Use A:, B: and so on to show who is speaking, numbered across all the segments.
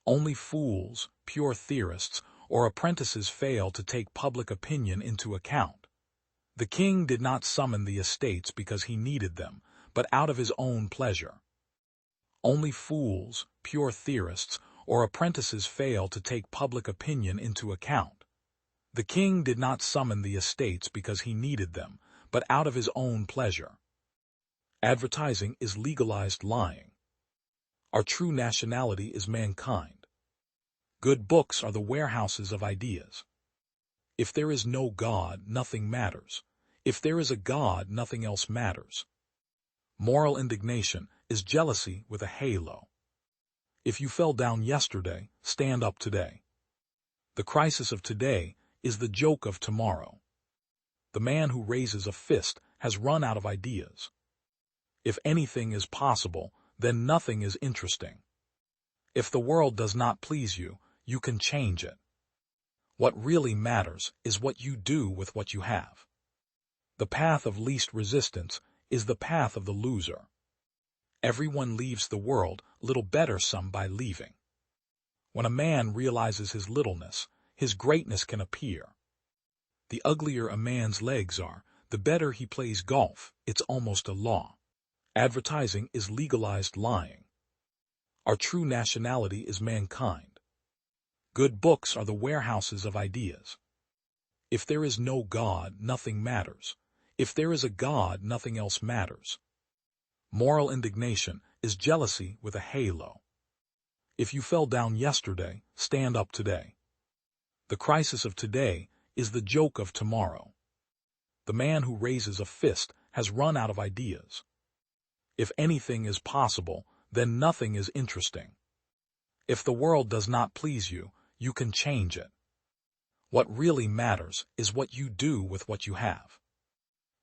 A: Only fools, pure theorists, or apprentices fail to take public opinion into account. The king did not summon the estates because he needed them, but out of his own pleasure. Only fools, pure theorists, or apprentices fail to take public opinion into account. The king did not summon the estates because he needed them, but out of his own pleasure. Advertising is legalized lying. Our true nationality is mankind. Good books are the warehouses of ideas. If there is no God, nothing matters. If there is a God, nothing else matters. Moral indignation is jealousy with a halo. If you fell down yesterday, stand up today. The crisis of today is the joke of tomorrow. The man who raises a fist has run out of ideas. If anything is possible, then nothing is interesting. If the world does not please you, you can change it. What really matters is what you do with what you have. The path of least resistance is the path of the loser. Everyone leaves the world, little better some by leaving. When a man realizes his littleness, his greatness can appear. The uglier a man's legs are, the better he plays golf, it's almost a law. Advertising is legalized lying. Our true nationality is mankind. Good books are the warehouses of ideas. If there is no God, nothing matters. If there is a God, nothing else matters. Moral indignation is jealousy with a halo. If you fell down yesterday, stand up today. The crisis of today is the joke of tomorrow. The man who raises a fist has run out of ideas. If anything is possible, then nothing is interesting. If the world does not please you, you can change it. What really matters is what you do with what you have.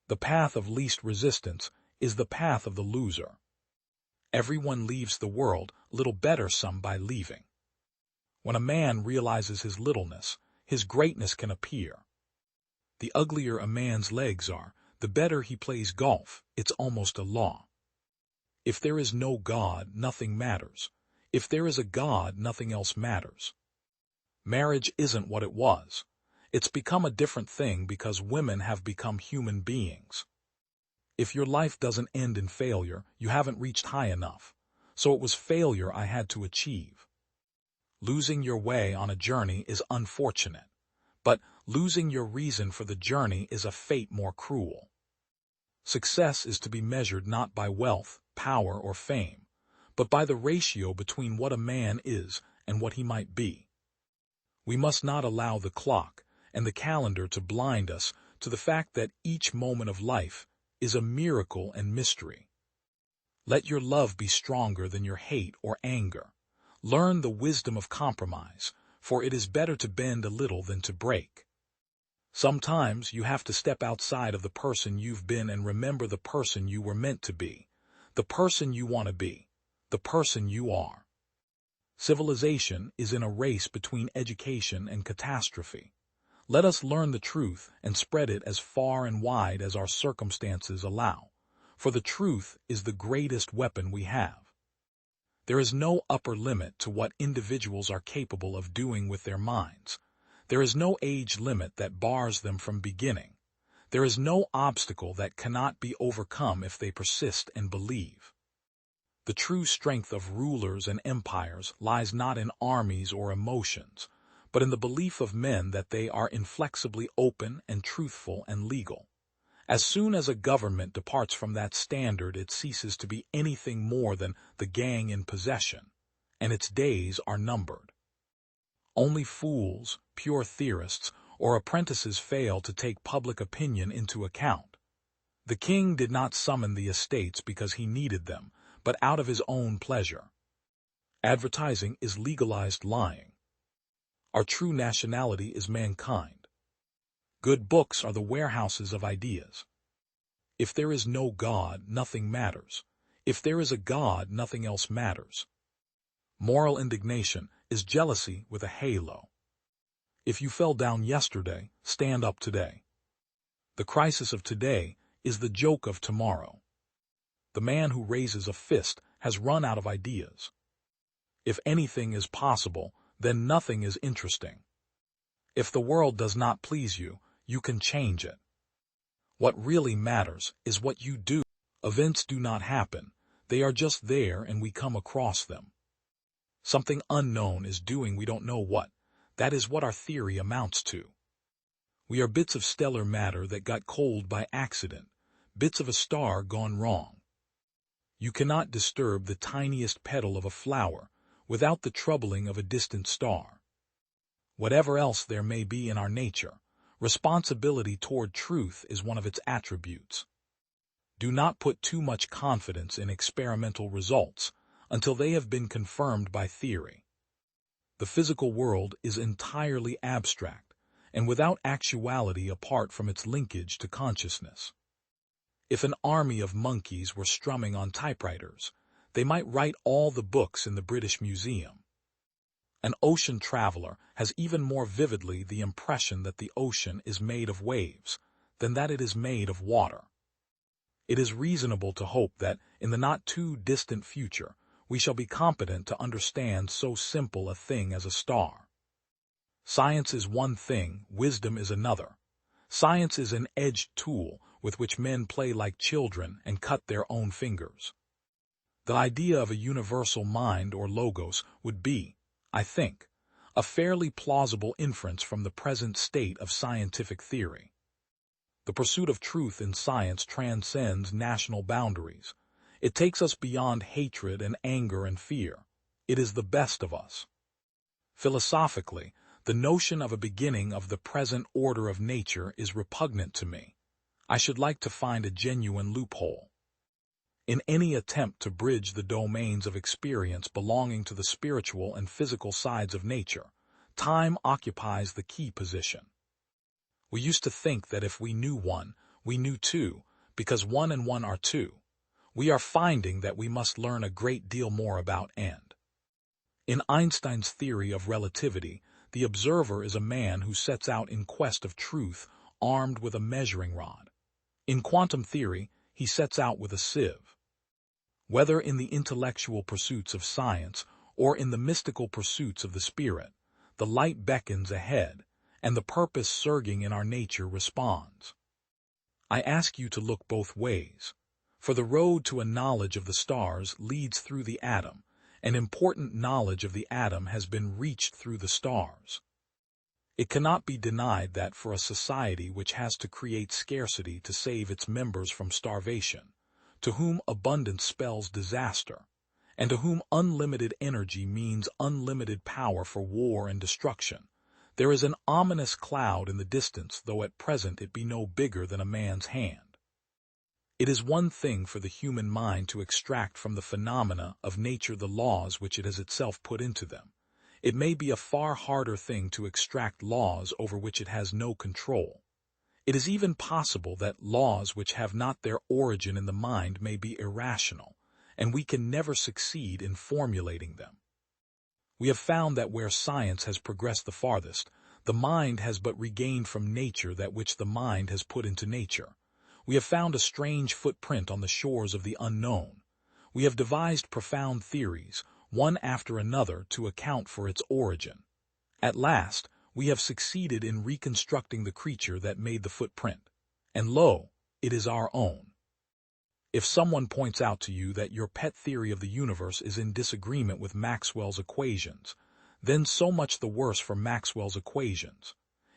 A: The path of least resistance is the path of the loser. Everyone leaves the world, little better some by leaving. When a man realizes his littleness, his greatness can appear. The uglier a man's legs are, the better he plays golf, it's almost a law. If there is no God, nothing matters. If there is a God, nothing else matters. Marriage isn't what it was. It's become a different thing because women have become human beings. If your life doesn't end in failure, you haven't reached high enough. So it was failure I had to achieve. Losing your way on a journey is unfortunate, but losing your reason for the journey is a fate more cruel. Success is to be measured not by wealth, power, or fame, but by the ratio between what a man is and what he might be. We must not allow the clock and the calendar to blind us to the fact that each moment of life is a miracle and mystery. Let your love be stronger than your hate or anger. Learn the wisdom of compromise, for it is better to bend a little than to break. Sometimes you have to step outside of the person you've been and remember the person you were meant to be, the person you want to be, the person you are. Civilization is in a race between education and catastrophe. Let us learn the truth and spread it as far and wide as our circumstances allow, for the truth is the greatest weapon we have. There is no upper limit to what individuals are capable of doing with their minds. There is no age limit that bars them from beginning. There is no obstacle that cannot be overcome if they persist and believe. The true strength of rulers and empires lies not in armies or emotions, but in the belief of men that they are inflexibly open and truthful and legal. As soon as a government departs from that standard, it ceases to be anything more than the gang in possession, and its days are numbered. Only fools, pure theorists, or apprentices fail to take public opinion into account. The king did not summon the estates because he needed them, but out of his own pleasure. Advertising is legalized lying. Our true nationality is mankind. Good books are the warehouses of ideas. If there is no God, nothing matters. If there is a God, nothing else matters. Moral indignation is jealousy with a halo. If you fell down yesterday, stand up today. The crisis of today is the joke of tomorrow. The man who raises a fist has run out of ideas. If anything is possible, then nothing is interesting. If the world does not please you, you can change it. What really matters is what you do. Events do not happen. They are just there and we come across them. Something unknown is doing we don't know what. That is what our theory amounts to. We are bits of stellar matter that got cold by accident, bits of a star gone wrong. You cannot disturb the tiniest petal of a flower without the troubling of a distant star. Whatever else there may be in our nature, responsibility toward truth is one of its attributes. Do not put too much confidence in experimental results until they have been confirmed by theory. The physical world is entirely abstract and without actuality apart from its linkage to consciousness. If an army of monkeys were strumming on typewriters, they might write all the books in the British Museum. An ocean traveler has even more vividly the impression that the ocean is made of waves than that it is made of water. It is reasonable to hope that, in the not-too-distant future, we shall be competent to understand so simple a thing as a star. Science is one thing, wisdom is another. Science is an edged tool with which men play like children and cut their own fingers. The idea of a universal mind or logos would be, I think, a fairly plausible inference from the present state of scientific theory. The pursuit of truth in science transcends national boundaries. It takes us beyond hatred and anger and fear. It is the best of us. Philosophically, the notion of a beginning of the present order of nature is repugnant to me. I should like to find a genuine loophole. In any attempt to bridge the domains of experience belonging to the spiritual and physical sides of nature, time occupies the key position. We used to think that if we knew one, we knew two, because one and one are two. We are finding that we must learn a great deal more about and. In Einstein's theory of relativity, the observer is a man who sets out in quest of truth armed with a measuring rod. In quantum theory, he sets out with a sieve. Whether in the intellectual pursuits of science or in the mystical pursuits of the spirit, the light beckons ahead, and the purpose surging in our nature responds. I ask you to look both ways, for the road to a knowledge of the stars leads through the atom, and important knowledge of the atom has been reached through the stars. It cannot be denied that for a society which has to create scarcity to save its members from starvation, to whom abundance spells disaster, and to whom unlimited energy means unlimited power for war and destruction, there is an ominous cloud in the distance, though at present it be no bigger than a man's hand. It is one thing for the human mind to extract from the phenomena of nature the laws which it has itself put into them. It may be a far harder thing to extract laws over which it has no control. It is even possible that laws which have not their origin in the mind may be irrational, and we can never succeed in formulating them. We have found that where science has progressed the farthest, the mind has but regained from nature that which the mind has put into nature. We have found a strange footprint on the shores of the unknown. We have devised profound theories, one after another, to account for its origin. At last, we have succeeded in reconstructing the creature that made the footprint, and lo, it is our own. If someone points out to you that your pet theory of the universe is in disagreement with Maxwell's equations, then so much the worse for Maxwell's equations.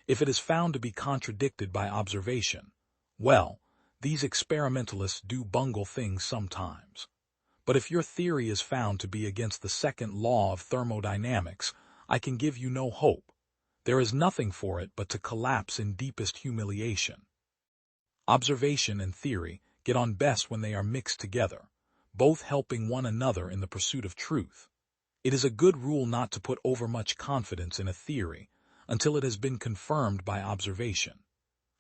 A: If it is found to be contradicted by observation, well, these experimentalists do bungle things sometimes. But if your theory is found to be against the second law of thermodynamics, I can give you no hope. There is nothing for it but to collapse in deepest humiliation. Observation and theory get on best when they are mixed together, both helping one another in the pursuit of truth. It is a good rule not to put overmuch confidence in a theory until it has been confirmed by observation.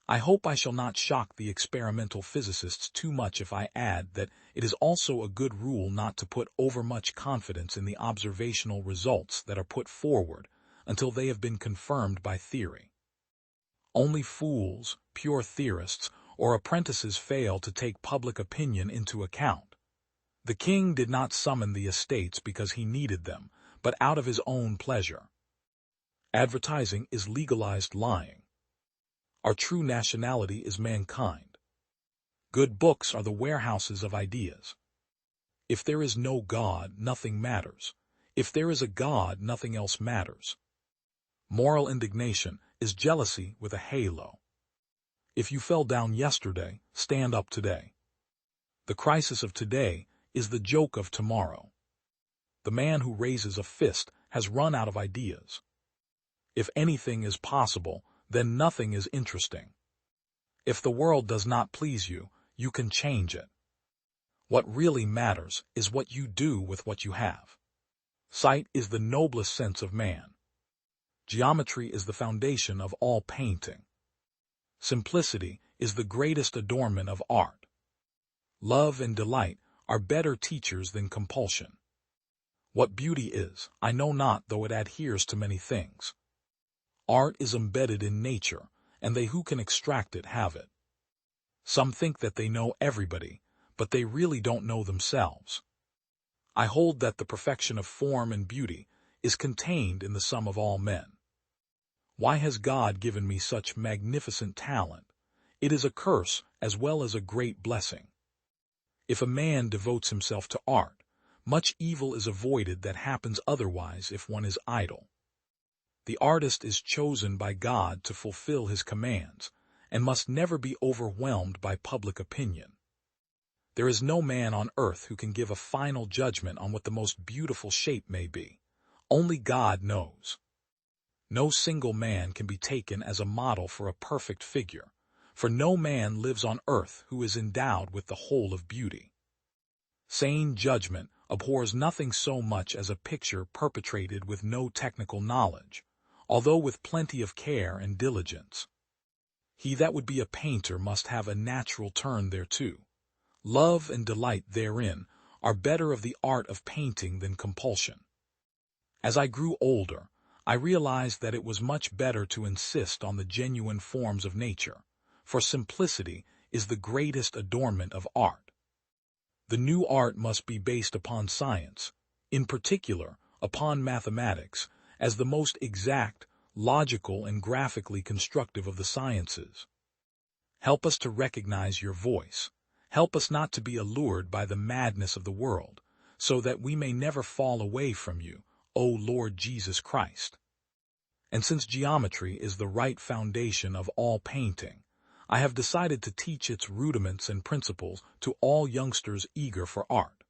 A: I hope I shall not shock the experimental physicists too much if I add that it is also a good rule not to put overmuch confidence in the observational results that are put forward until they have been confirmed by theory. Only fools, pure theorists, or apprentices fail to take public opinion into account. The king did not summon the estates because he needed them, but out of his own pleasure. Advertising is legalized lying. Our true nationality is mankind. Good books are the warehouses of ideas. If there is no God, nothing matters. If there is a God, nothing else matters. Moral indignation is jealousy with a halo. If you fell down yesterday, stand up today. The crisis of today is the joke of tomorrow. The man who raises a fist has run out of ideas. If anything is possible, then nothing is interesting. If the world does not please you, you can change it. What really matters is what you do with what you have. Sight is the noblest sense of man. Geometry is the foundation of all painting. Simplicity is the greatest adornment of art. Love and delight are better teachers than compulsion. What beauty is, I know not, though it adheres to many things. Art is embedded in nature, and they who can extract it have it. Some think that they know everybody, but they really don't know themselves. I hold that the perfection of form and beauty is contained in the sum of all men. Why has God given me such magnificent talent? It is a curse as well as a great blessing. If a man devotes himself to art, much evil is avoided that happens otherwise if one is idle. The artist is chosen by God to fulfill his commands, and must never be overwhelmed by public opinion. There is no man on earth who can give a final judgment on what the most beautiful shape may be. Only God knows. No single man can be taken as a model for a perfect figure, for no man lives on earth who is endowed with the whole of beauty. Sane judgment abhors nothing so much as a picture perpetrated with no technical knowledge, although with plenty of care and diligence. He that would be a painter must have a natural turn thereto. Love and delight therein are better of the art of painting than compulsion. As I grew older, I realized that it was much better to insist on the genuine forms of nature, for simplicity is the greatest adornment of art. The new art must be based upon science, in particular upon mathematics, as the most exact, logical, and graphically constructive of the sciences. Help us to recognize your voice. Help us not to be allured by the madness of the world, so that we may never fall away from you, O Lord Jesus Christ. And since geometry is the right foundation of all painting, I have decided to teach its rudiments and principles to all youngsters eager for art.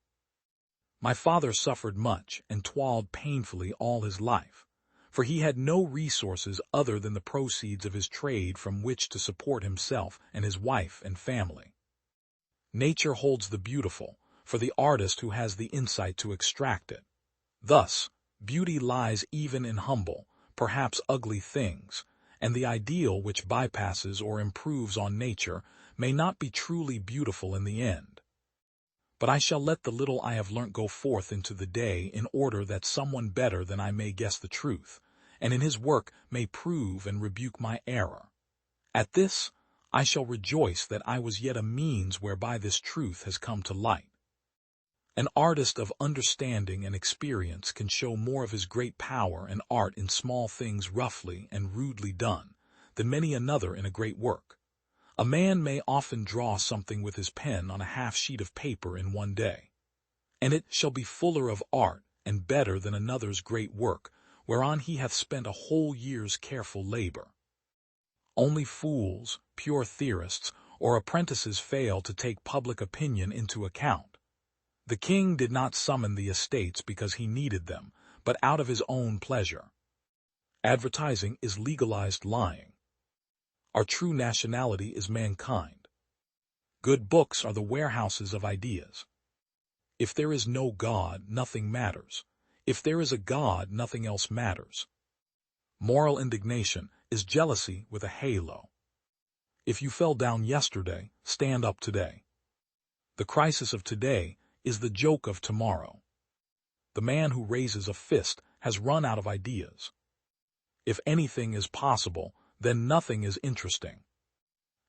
A: My father suffered much and toiled painfully all his life, for he had no resources other than the proceeds of his trade from which to support himself and his wife and family. Nature holds the beautiful for the artist who has the insight to extract it. Thus, beauty lies even in humble, perhaps ugly things, and the ideal which bypasses or improves on nature may not be truly beautiful in the end. But I shall let the little I have learnt go forth into the day in order that someone better than I may guess the truth, and in his work may prove and rebuke my error. At this, I shall rejoice that I was yet a means whereby this truth has come to light. An artist of understanding and experience can show more of his great power and art in small things roughly and rudely done, than many another in a great work. A man may often draw something with his pen on a half-sheet of paper in one day, and it shall be fuller of art and better than another's great work, whereon he hath spent a whole year's careful labor. Only fools, pure theorists, or apprentices fail to take public opinion into account. The king did not summon the estates because he needed them, but out of his own pleasure. Advertising is legalized lying. Our true nationality is mankind. Good books are the warehouses of ideas. If there is no God, nothing matters. If there is a God, nothing else matters. Moral indignation is jealousy with a halo. If you fell down yesterday, stand up today. The crisis of today is the joke of tomorrow. The man who raises a fist has run out of ideas. If anything is possible, then nothing is interesting.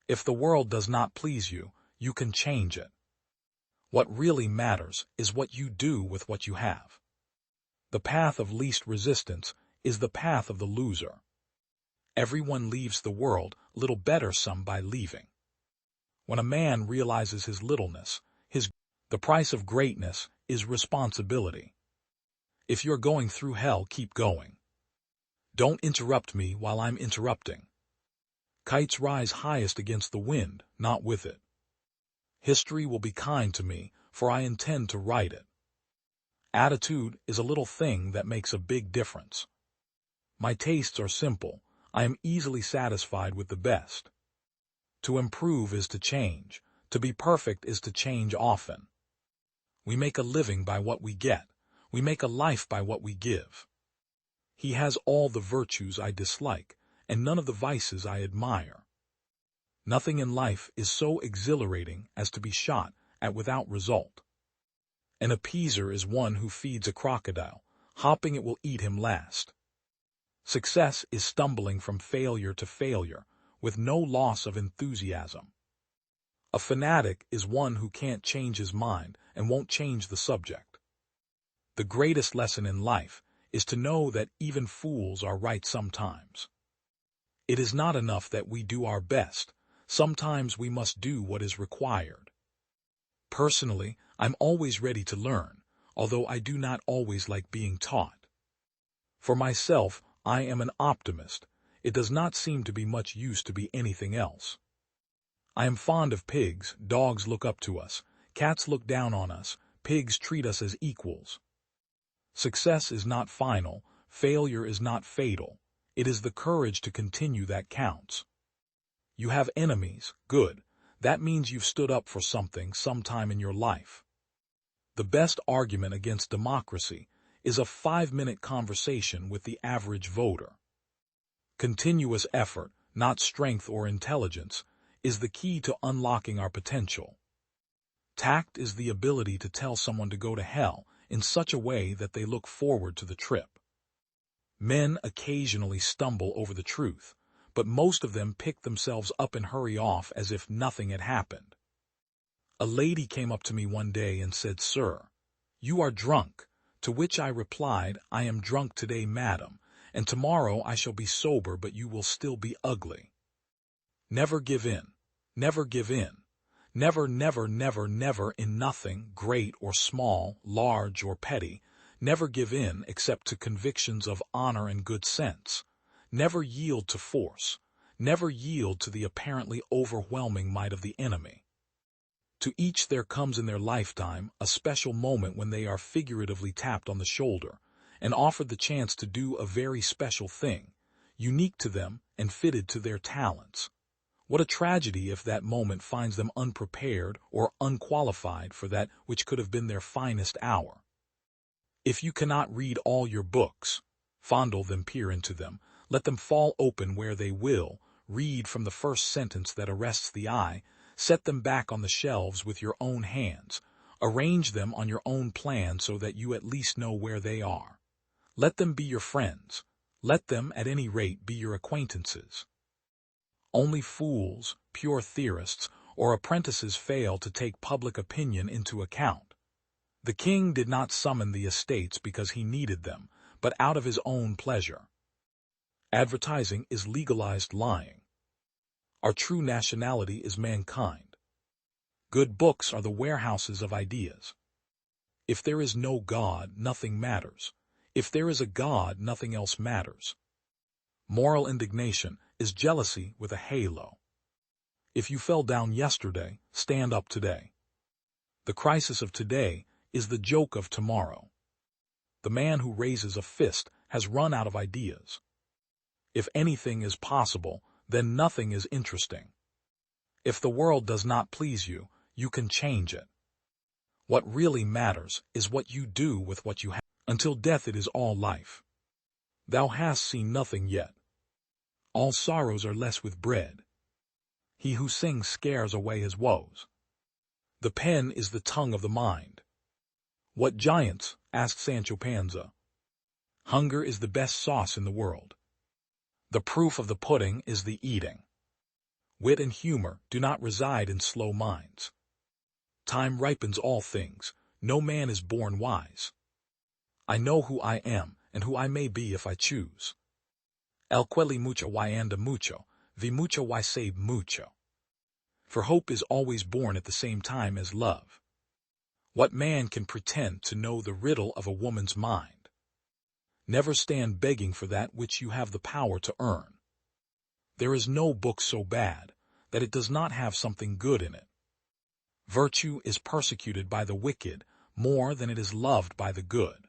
A: If the world does not please you, you can change it. What really matters is what you do with what you have. The path of least resistance is the path of the loser. Everyone leaves the world little better some by leaving. When a man realizes his littleness, the price of greatness is responsibility. If you're going through hell, keep going. Don't interrupt me while I'm interrupting. Kites rise highest against the wind, not with it. History will be kind to me, for I intend to write it. Attitude is a little thing that makes a big difference. My tastes are simple. I am easily satisfied with the best. To improve is to change. To be perfect is to change often. We make a living by what we get. We make a life by what we give. He has all the virtues I dislike, and none of the vices I admire. Nothing in life is so exhilarating as to be shot at without result. An appeaser is one who feeds a crocodile, hoping it will eat him last. Success is stumbling from failure to failure, with no loss of enthusiasm. A fanatic is one who can't change his mind and won't change the subject. The greatest lesson in life is to know that even fools are right sometimes. It is not enough that we do our best. Sometimes we must do what is required. Personally, I'm always ready to learn, although I do not always like being taught. For myself, I am an optimist. It does not seem to be much use to be anything else. I am fond of pigs. Dogs look up to us. Cats look down on us. Pigs treat us as equals. Success is not final. Failure is not fatal. It is the courage to continue that counts. You have enemies. Good. That means you've stood up for something sometime in your life. The best argument against democracy is a 5-minute conversation with the average voter. Continuous effort, not strength or intelligence, is the key to unlocking our potential. Tact is the ability to tell someone to go to hell in such a way that they look forward to the trip. Men occasionally stumble over the truth, but most of them pick themselves up and hurry off as if nothing had happened. A lady came up to me one day and said, "Sir, you are drunk," to which I replied, "I am drunk today, madam, and tomorrow I shall be sober, but you will still be ugly." Never give in. Never give in. Never, never, never, never in nothing, great or small, large or petty. Never give in except to convictions of honor and good sense. Never yield to force. Never yield to the apparently overwhelming might of the enemy. To each there comes in their lifetime a special moment when they are figuratively tapped on the shoulder and offered the chance to do a very special thing, unique to them and fitted to their talents. What a tragedy if that moment finds them unprepared or unqualified for that which could have been their finest hour. If you cannot read all your books, fondle them, peer into them, let them fall open where they will, read from the first sentence that arrests the eye, set them back on the shelves with your own hands, arrange them on your own plan so that you at least know where they are. Let them be your friends. Let them, at any rate, be your acquaintances. Only fools, pure theorists, or apprentices fail to take public opinion into account. The king did not summon the estates because he needed them, but out of his own pleasure. Advertising is legalized lying. Our true nationality is mankind. Good books are the warehouses of ideas. If there is no God, nothing matters. If there is a God, nothing else matters. Moral indignation is jealousy with a halo. If you fell down yesterday, stand up today. The crisis of today is the joke of tomorrow. The man who raises a fist has run out of ideas. If anything is possible, then nothing is interesting. If the world does not please you, you can change it. What really matters is what you do with what you have. Until death it is all life. Thou hast seen nothing yet. All sorrows are less with bread. He who sings scares away his woes. The pen is the tongue of the mind. What giants? Asked Sancho Panza. Hunger is the best sauce in the world. The proof of the pudding is the eating. Wit and humor do not reside in slow minds. Time ripens all things. No man is born wise. I know who I am and who I may be if I choose. El quelli mucho y anda mucho, vi mucho y sabe mucho. For hope is always born at the same time as love. What man can pretend to know the riddle of a woman's mind? Never stand begging for that which you have the power to earn. There is no book so bad that it does not have something good in it. Virtue is persecuted by the wicked more than it is loved by the good.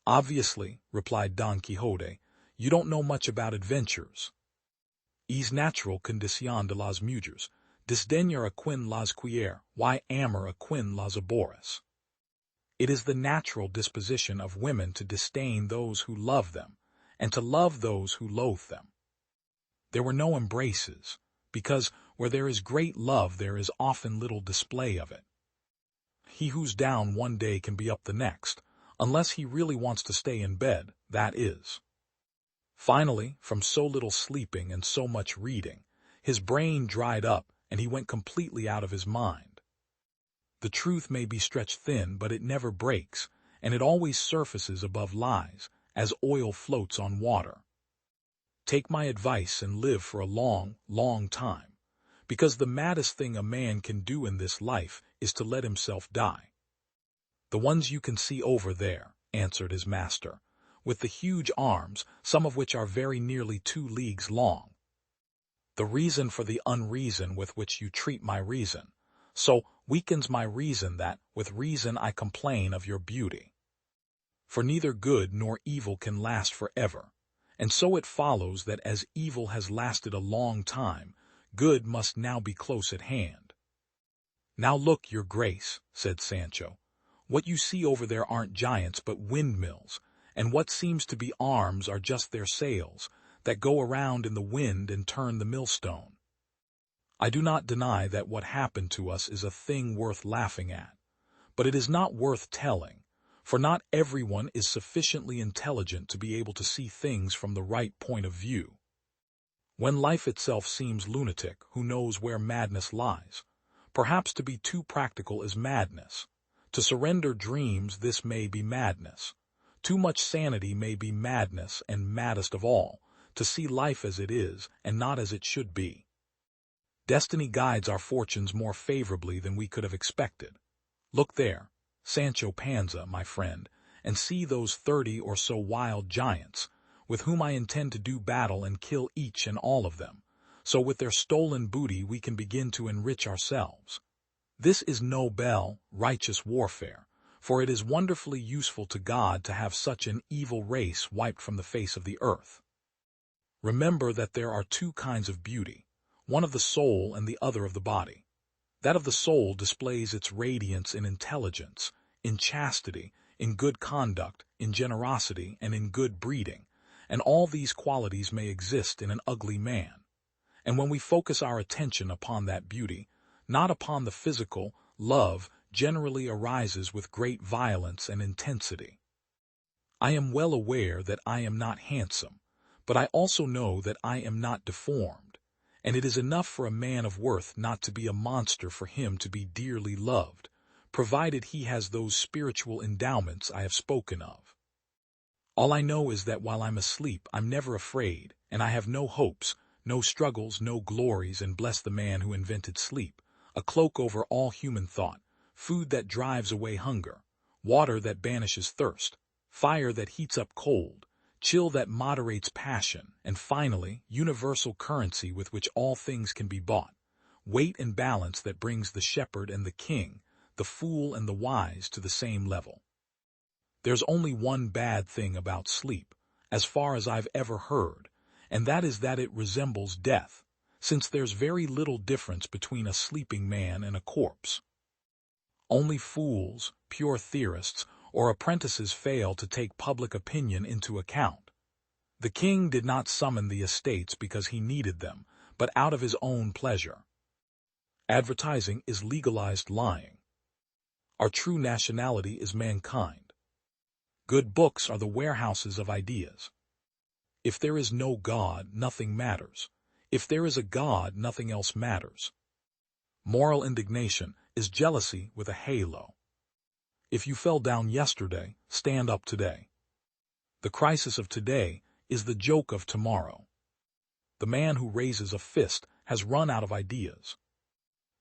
A: Obviously, replied Don Quixote, you don't know much about adventures. Es natural condición de las mujeres, desdeñar a quien las quiere, y amar a quien las aborrece. It is the natural disposition of women to disdain those who love them, and to love those who loathe them. There were no embraces, because where there is great love there is often little display of it. He who's down one day can be up the next, unless he really wants to stay in bed, that is. Finally, from so little sleeping and so much reading, his brain dried up and he went completely out of his mind. The truth may be stretched thin, but it never breaks, and it always surfaces above lies, as oil floats on water. Take my advice and live for a long, long time, because the maddest thing a man can do in this life is to let himself die. The ones you can see over there, answered his master, with the huge arms, some of which are very nearly 2 leagues long. The reason for the unreason with which you treat my reason, so weakens my reason that with reason I complain of your beauty. For neither good nor evil can last forever, and so it follows that as evil has lasted a long time, good must now be close at hand. Now look, your grace, said Sancho, what you see over there aren't giants but windmills, and what seems to be arms are just their sails, that go around in the wind and turn the millstone. I do not deny that what happened to us is a thing worth laughing at, but it is not worth telling, for not everyone is sufficiently intelligent to be able to see things from the right point of view. When life itself seems lunatic, who knows where madness lies? Perhaps to be too practical is madness. To surrender dreams, this may be madness. Too much sanity may be madness, and maddest of all, to see life as it is and not as it should be. Destiny guides our fortunes more favorably than we could have expected. Look there, Sancho Panza, my friend, and see those 30 or so wild giants, with whom I intend to do battle and kill each and all of them, so with their stolen booty we can begin to enrich ourselves. This is noble, righteous warfare, for it is wonderfully useful to God to have such an evil race wiped from the face of the earth. Remember that there are 2 kinds of beauty, one of the soul and the other of the body. That of the soul displays its radiance in intelligence, in chastity, in good conduct, in generosity, and in good breeding, and all these qualities may exist in an ugly man. And when we focus our attention upon that beauty, not upon the physical, love generally arises with great violence and intensity. I am well aware that I am not handsome, but I also know that I am not deformed, and it is enough for a man of worth not to be a monster for him to be dearly loved, provided he has those spiritual endowments I have spoken of. All I know is that while I'm asleep I'm never afraid, and I have no hopes, no struggles, no glories, and bless the man who invented sleep, a cloak over all human thought, food that drives away hunger, water that banishes thirst, fire that heats up cold, chill that moderates passion, and finally, universal currency with which all things can be bought, weight and balance that brings the shepherd and the king, the fool and the wise to the same level. There's only one bad thing about sleep, as far as I've ever heard, and that is that it resembles death, since there's very little difference between a sleeping man and a corpse. Only fools, pure theorists, or apprentices fail to take public opinion into account. The king did not summon the estates because he needed them, but out of his own pleasure. Advertising is legalized lying. Our true nationality is mankind. Good books are the warehouses of ideas. If there is no God, nothing matters. If there is a God, nothing else matters. Moral indignation is jealousy with a halo. If you fell down yesterday, stand up today. The crisis of today is the joke of tomorrow. The man who raises a fist has run out of ideas.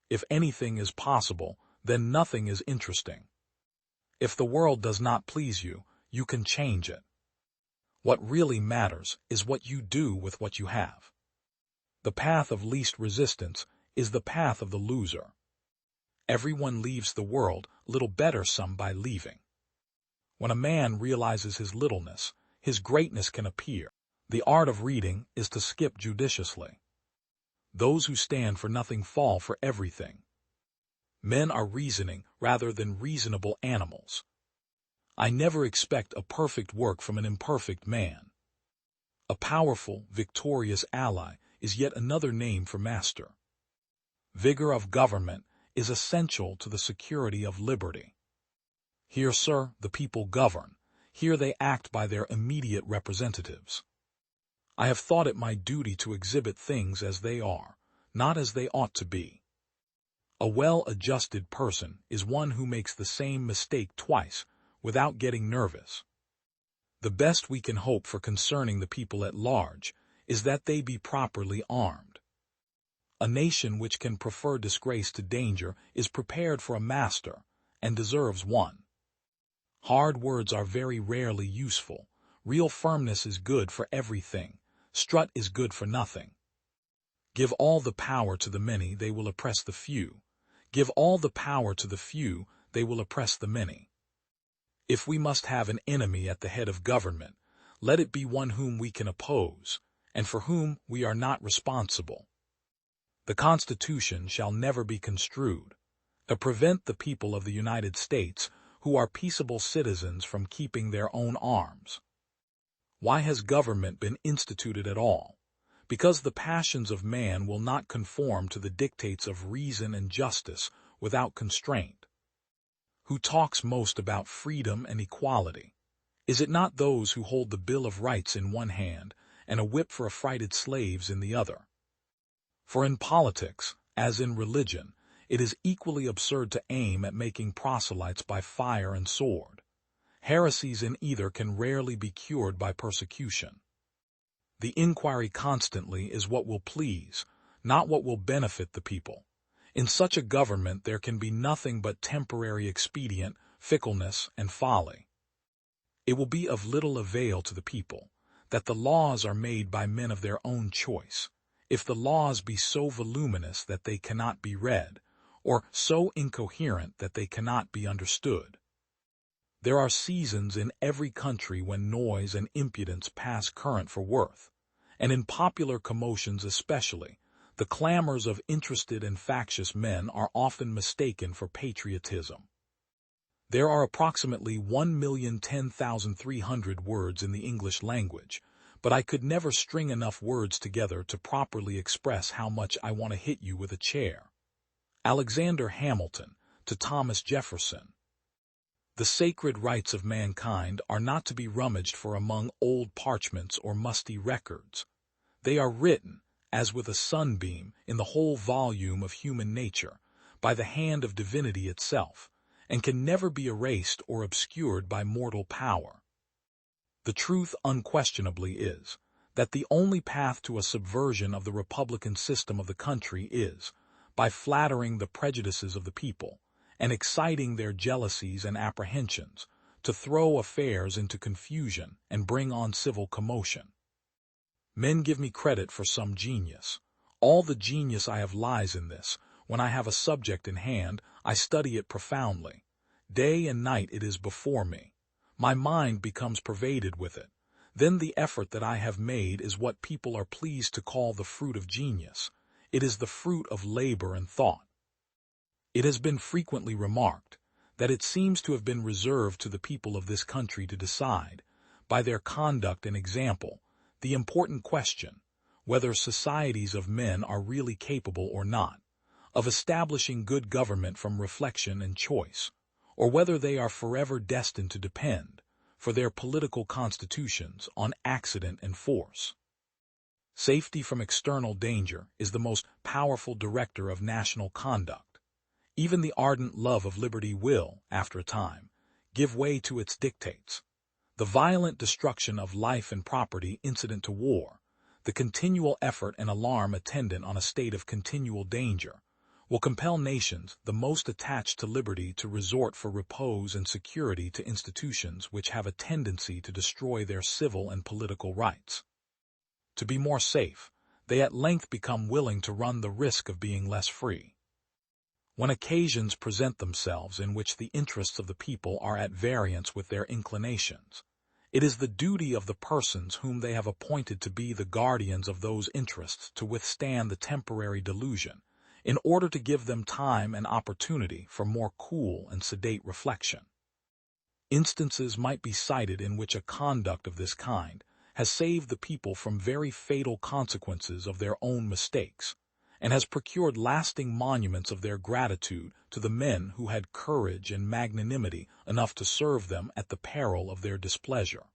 A: If anything is possible, then nothing is interesting. If the world does not please you, you can change it. What really matters is what you do with what you have. The path of least resistance is the path of the loser. Everyone leaves the world, little better some by leaving. When a man realizes his littleness, his greatness can appear. The art of reading is to skip judiciously. Those who stand for nothing fall for everything. Men are reasoning rather than reasonable animals. I never expect a perfect work from an imperfect man. A powerful, victorious ally is yet another name for master. Vigor of government is essential to the security of liberty. Here, sir, the people govern. Here they act by their immediate representatives. I have thought it my duty to exhibit things as they are, not as they ought to be. A well-adjusted person is one who makes the same mistake twice without getting nervous. The best we can hope for concerning the people at large is that they be properly armed. A nation which can prefer disgrace to danger is prepared for a master and deserves one. Hard words are very rarely useful. Real firmness is good for everything. Strut is good for nothing. Give all the power to the many, they will oppress the few. Give all the power to the few, they will oppress the many. If we must have an enemy at the head of government, let it be one whom we can oppose, and for whom we are not responsible. The Constitution shall never be construed to prevent the people of the United States, who are peaceable citizens, from keeping their own arms. Why has government been instituted at all? Because the passions of man will not conform to the dictates of reason and justice without constraint. Who talks most about freedom and equality? Is it not those who hold the Bill of Rights in one hand and a whip for affrighted slaves in the other? For in politics, as in religion, it is equally absurd to aim at making proselytes by fire and sword. Heresies in either can rarely be cured by persecution. The inquiry constantly is what will please, not what will benefit the people. In such a government there can be nothing but temporary expedient, fickleness, and folly. It will be of little avail to the people that the laws are made by men of their own choice, if the laws be so voluminous that they cannot be read, or so incoherent that they cannot be understood. There are seasons in every country when noise and impudence pass current for worth, and in popular commotions especially, the clamors of interested and factious men are often mistaken for patriotism. There are approximately 1,010,300 words in the English language, but I could never string enough words together to properly express how much I want to hit you with a chair. Alexander Hamilton to Thomas Jefferson. The sacred rights of mankind are not to be rummaged for among old parchments or musty records. They are written, as with a sunbeam, in the whole volume of human nature, by the hand of divinity itself, and can never be erased or obscured by mortal power. The truth unquestionably is that the only path to a subversion of the republican system of the country is by flattering the prejudices of the people and exciting their jealousies and apprehensions, to throw affairs into confusion and bring on civil commotion. Men give me credit for some genius. All the genius I have lies in this. When I have a subject in hand, I study it profoundly. Day and night it is before me. My mind becomes pervaded with it. Then the effort that I have made is what people are pleased to call the fruit of genius. It is the fruit of labor and thought. It has been frequently remarked that it seems to have been reserved to the people of this country to decide, by their conduct and example, the important question, whether societies of men are really capable or not, of establishing good government from reflection and choice, or whether they are forever destined to depend, for their political constitutions, on accident and force. Safety from external danger is the most powerful director of national conduct. Even the ardent love of liberty will, after a time, give way to its dictates. The violent destruction of life and property incident to war, the continual effort and alarm attendant on a state of continual danger, will compel nations the most attached to liberty to resort for repose and security to institutions which have a tendency to destroy their civil and political rights. To be more safe, they at length become willing to run the risk of being less free. When occasions present themselves in which the interests of the people are at variance with their inclinations, it is the duty of the persons whom they have appointed to be the guardians of those interests to withstand the temporary delusion, in order to give them time and opportunity for more cool and sedate reflection. Instances might be cited in which a conduct of this kind has saved the people from very fatal consequences of their own mistakes, and has procured lasting monuments of their gratitude to the men who had courage and magnanimity enough to serve them at the peril of their displeasure.